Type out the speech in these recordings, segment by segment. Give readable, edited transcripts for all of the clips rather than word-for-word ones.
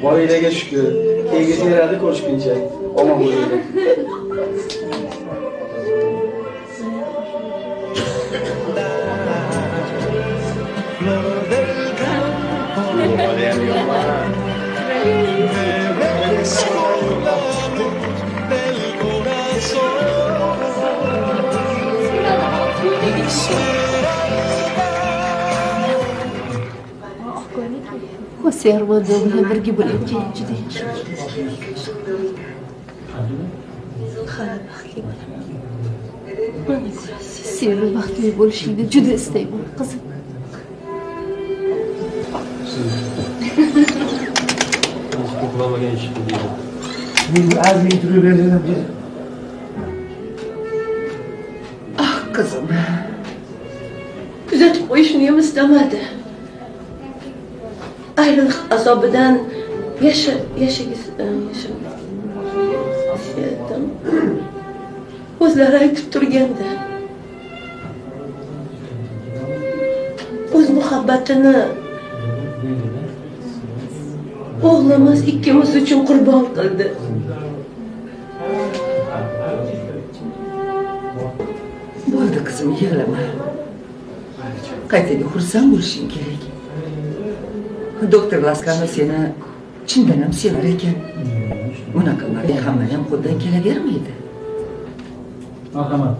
Oilaga shukr. Tegiz beradi ko'rishguncha. Omon bo'linglar. Xose arvoda bilan birga bo'layotgan juda yaxshi. Hali baxtli bo'laman. Mana ko'rasiz, seni baxtli bo'lishingni juda istayman, qizim. Uxlamagan ish qildi. Men azmi turaverdim. Ah qizim. Kuzatib qo'yishni ham istamadi. Ayrılık azobidan yaşadım. O'zlari aytib turganda. O'z muhabbatini o'g'limiz ikkimiz uchun qurbon qildi. Bo'ldi qizim, yig'lama. Qaytaga xursand bo'lishing kerak. Doktor Laskano seni chindan ham sevar ekan. Bunaqalarga hamma ham qo'ldan kelavermaydi. Marhamat.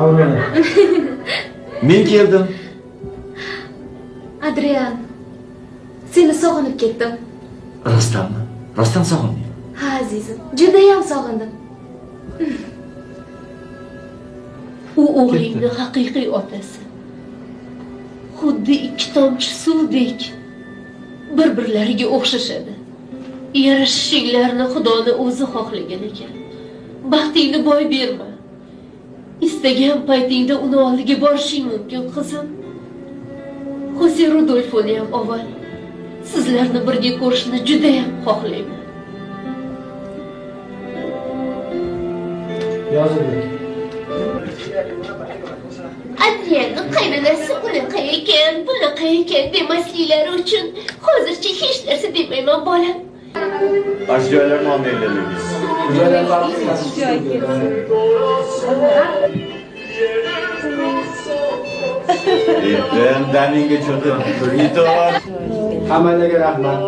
Avrona. Men keldim. Adrian, seni sog'inib ketdim. Rostdanmi? Rostdan sog'inding? Ha, azizim, juda ham sog'indim. U o'g'lingni haqiqiy otasi. Xuddi ikki tomchi suvdek bir-birlariga o'xshashadi. Yarashishinglarni Xudoning o'zi xohlagan ekan. Baxtingni boy berma. Istagan paytingda uni oldiga borishing mumkin, qizim. Xose Rudolfoni ham avval sizlarni birga ko'rishni juda ham xohlayman. Yozildi. Adrianning qaynonasi unaqa ekan, bunaqa ekan demasliklari uchun hozircha hech narsa demayman, bolam. Baş joylarni olmaylarimiz. Joylar baxtli. Ben daminga cho'zdim. Hammalarga rahmat.